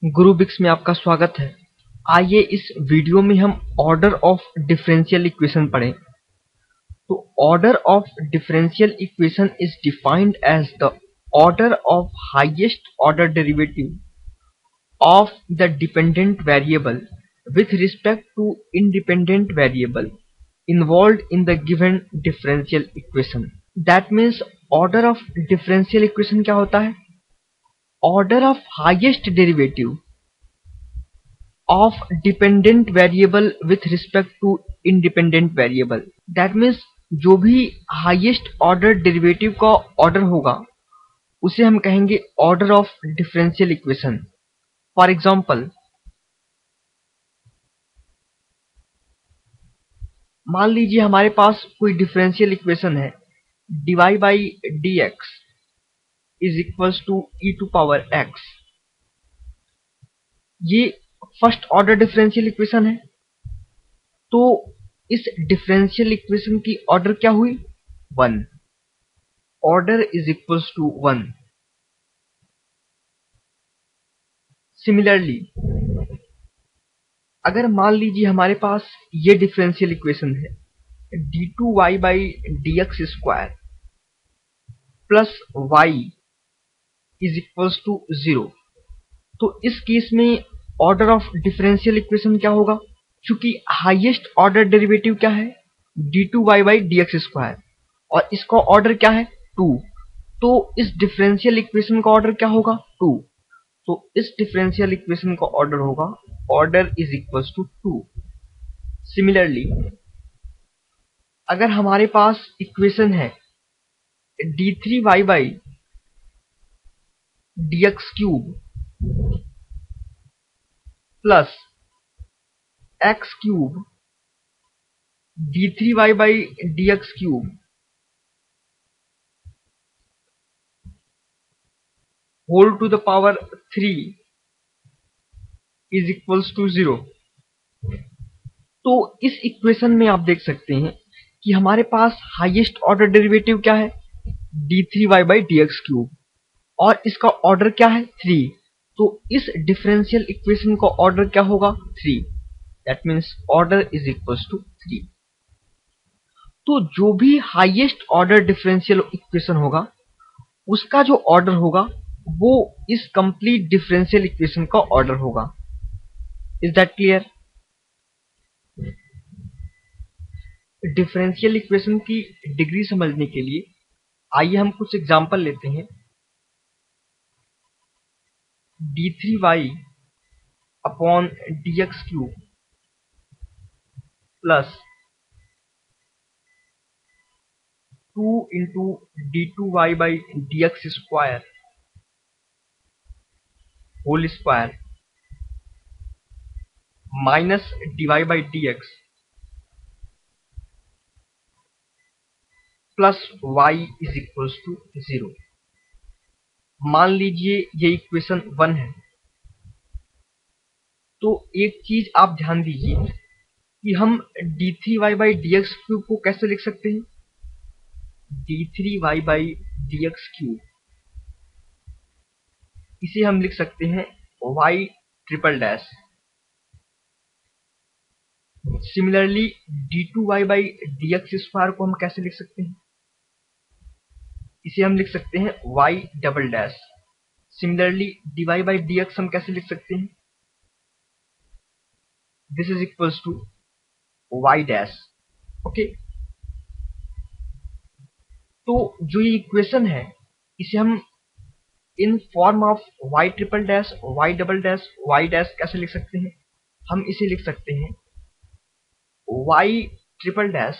गुरुबिक्स में आपका स्वागत है। आइए इस वीडियो में हम ऑर्डर ऑफ डिफरेंशियल इक्वेशन पढ़ें। तो order of differential equation is defined as the order of highest order derivative of the dependent variable with respect to independent variable involved in the given differential equation. That means order of differential equation क्या होता है? Order of highest derivative of dependent variable with respect to independent variable. That means जो भी highest order derivative का order होगा उसे हम कहेंगे order of differential equation. For example, मान लीजिए हमारे पास कोई डिफरेंशियल इक्वेशन है dy by d x is equals to e to power x. ये फर्स्ट ऑर्डर डिफरेंशियल इक्वेशन है। तो इस डिफरेंशियल इक्वेशन की ऑर्डर क्या हुई? 1। Order is equals to 1। Similarly अगर मान लीजिए हमारे पास ये डिफरेंशियल इक्वेशन है d two y by d x square plus y is equals to 0। तो इस केस में ऑर्डर ऑफ डिफरेंशियल इक्वेशन क्या होगा? चूंकि हाईएस्ट ऑर्डर डेरिवेटिव क्या है? D two y by d x square और इसका ऑर्डर क्या है? 2। तो इस डिफरेंशियल इक्वेशन का ऑर्डर क्या होगा? 2। तो इस डिफरेंशियल इक्वेशन का ऑर्डर होगा order is equals to 2। Similarly अगर हमारे पास इक्वेशन है d three y by d x cube plus x cube d three y by d x cube whole to the power 3 is equals to 0। तो इस equation में आप देख सकते हैं कि हमारे पास हाईएस्ट ऑर्डर डेरिवेटिव क्या है? D three y by d x cube और इसका ऑर्डर क्या है? 3। तो इस डिफरेंशियल इक्वेशन का ऑर्डर क्या होगा? 3। That means order is equals to 3। तो जो भी हाईएस्ट ऑर्डर डिफरेंशियल इक्वेशन होगा उसका जो ऑर्डर होगा वो इस कंप्लीट डिफरेंशियल इक्वेशन का ऑर्डर होगा। Is that clear? Differential equation की डिग्री समझने के लिए आइए हम कुछ एग्जांपल लेते हैं। D three y upon d x cube plus 2 into d two y by d x square whole square minus d y by d x plus y is equals to 0। मान लीजिए ये इक्वेशन 1 है। तो एक चीज आप ध्यान दीजिए कि हम d three y by d x cube को कैसे लिख सकते हैं? D three y by d x cube इसे हम लिख सकते हैं y triple dash. Similarly d two y by d x square को हम कैसे लिख सकते हैं? इसे हम लिख सकते हैं y double dash. Similarly d y by d x हम कैसे लिख सकते हैं? This is equals to y dash. Okay, तो जो ये इक्वेशन है इसे हम in form of y triple dash y double dash y dash कैसे लिख सकते हैं? हम इसे लिख सकते हैं y triple dash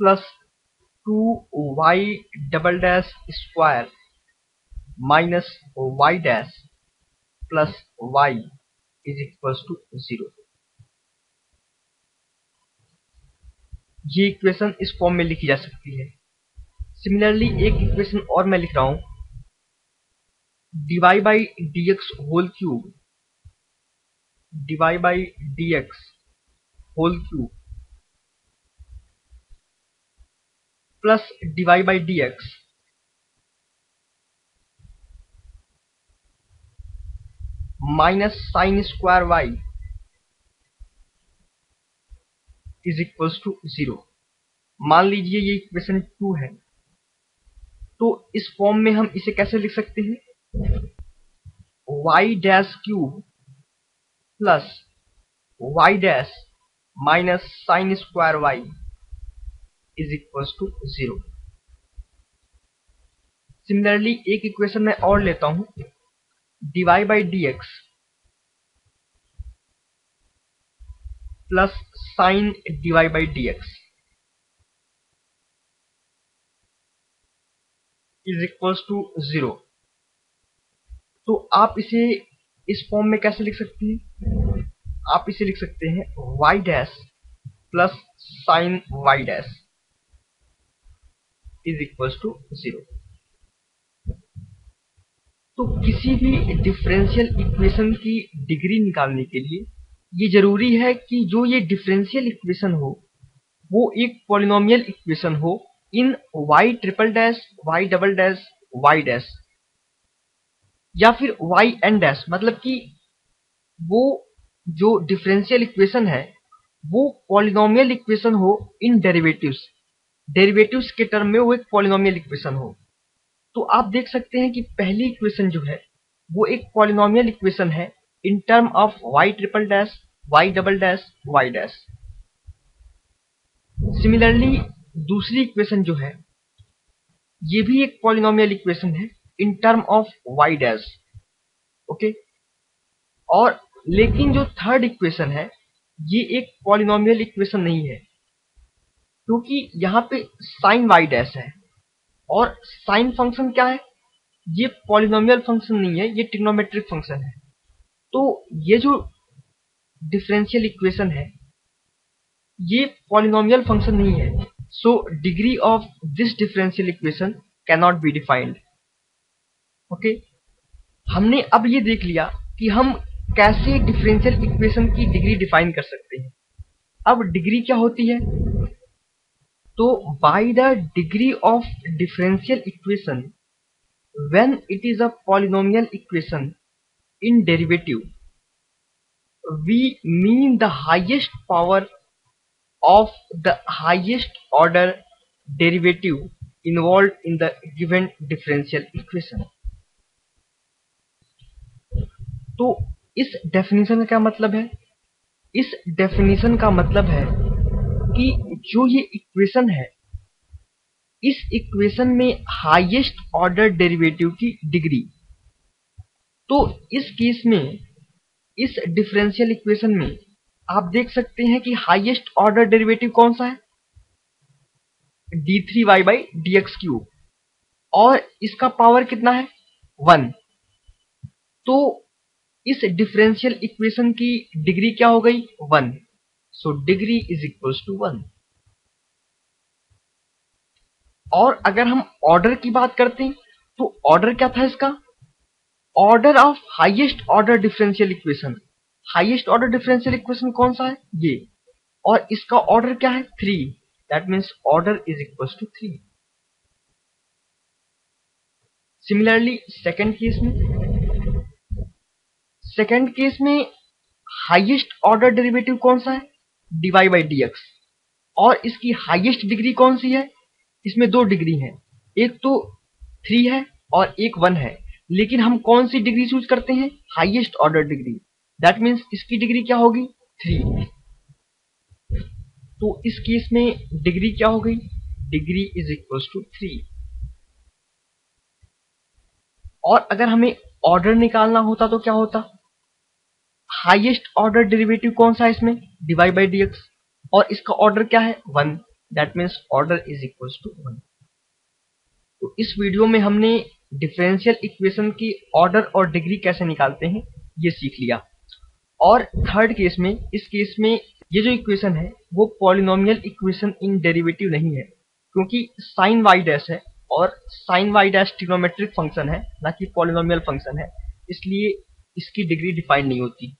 plus 2 y double dash square minus y dash plus y is equals to 0। ये इक्वेशन इस फॉर्म में लिखी जा सकती है। सिमिलरली एक इक्वेशन और मैं लिख रहा हूं d y by d x whole cube d y by d x whole cube plus d y by d x minus sine square y is equals to 0। मान लीजिए ये इक्वेशन 2 है, तो इस फॉर्म में हम इसे कैसे लिख सकते हैं? y dash cube plus y dash minus sine square y is equals to 0। Similarly एक इक्वेशन मैं और लेता हूं, dy by d x plus sine dy by d x is equals to 0। तो आप इसे इस फॉर्म में कैसे लिख सकते हैं? आप इसे लिख सकते हैं y dash plus sine y dash is equals to 0। तो किसी भी डिफरेंशियल इक्वेशन की डिग्री निकालने के लिए ये जरूरी है कि जो ये डिफरेंशियल इक्वेशन हो वो एक पॉलिनोमियल इक्वेशन हो इन y triple dash y double dash y dash या फिर y एन डैश, मतलब कि वो जो डिफरेंशियल इक्वेशन है वो पॉलिनोमियल इक्वेशन हो इन डेरिवेटिव्स के टर्म में वो एक पॉलिनोमियल इक्वेशन हो। तो आप देख सकते हैं कि पहली इक्वेशन जो है वो एक पॉलिनोमियल इक्वेशन है in term of y triple dash y double dash y dash. Similarly दूसरी इक्वेशन जो है ये भी एक पॉलिनोमियल इक्वेशन है in term of y dash. Okay, और लेकिन जो थर्ड इक्वेशन है ये एक पॉलिनोमियल इक्वेशन नहीं है, क्योंकि यहाँ पे साइन y डैश है और साइन फंक्शन क्या है? ये पॉलिनोमियल फंक्शन नहीं है, ये ट्रिग्नोमेट्रिक फंक्शन है। तो ये जो डिफरेंशियल इक्वेशन है ये पॉलिनोमियल फंक्शन नहीं है, so degree of this differential equation can not be defined. Okay, हमने अब ये देख लिया कि हम कैसे डिफरेंशियल इक्वेशन की डिग्री डिफाइन कर सकते हैं। अब डिग्री क्या होती है? तो by the degree of differential equation when it is a polynomial equation in derivative we mean the highest power of the highest order derivative involved in the given differential equation। तो इस definition का क्या मतलब है? इस definition का मतलब है कि जो ये इक्वेशन है इस इक्वेशन में हाईएस्ट ऑर्डर डेरिवेटिव की डिग्री, तो इस केस में इस डिफरेंशियल इक्वेशन में आप देख सकते हैं कि हाईएस्ट ऑर्डर डेरिवेटिव कौन सा है? d3y by d x cube, और इसका पावर कितना है? 1। तो इस डिफरेंशियल इक्वेशन की डिग्री क्या हो गई? 1। So degree is equals to 1। और अगर हम ऑर्डर की बात करते हैं तो ऑर्डर क्या था इसका? Order of highest order differential equation. Highest order differential equation कौन सा है? ये। और इसका ऑर्डर क्या है? 3। That means order is equals to 3। Similarly second case में हाईएस्ट ऑर्डर डेरिवेटिव कौन सा है? dy बाई डी एक्स, और इसकी हाईएस्ट डिग्री कौन सी है? इसमें 2 डिग्री है, एक तो 3 है और एक 1 है, लेकिन हम कौन सी डिग्री चूज करते हैं? Highest order degree. That means इसकी डिग्री क्या होगी? 3। तो इस केस में डिग्री क्या हो गई? Degree is equals to 3। और अगर हमें ऑर्डर निकालना होता तो क्या होता? हाईएस्ट ऑर्डर डेरिवेटिव कौन सा है इसमें? dy बाई डी एक्स, और इसका ऑर्डर क्या है? 1। That means order is equals to 1। तो इस वीडियो में हमने डिफरेंशियल इक्वेशन की ऑर्डर और डिग्री कैसे निकालते हैं ये सीख लिया। और थर्ड केस में, इस केस में ये जो इक्वेशन है वो पॉलिनोमियल इक्वेशन इन डेरिवेटिव नहीं है, क्योंकि साइन y डैश है और sine y dash trigonometric function है, ना कि पॉलिनोमियल फंक्शन है, इसलिए इसकी डिग्री डिफाइन नहीं होती।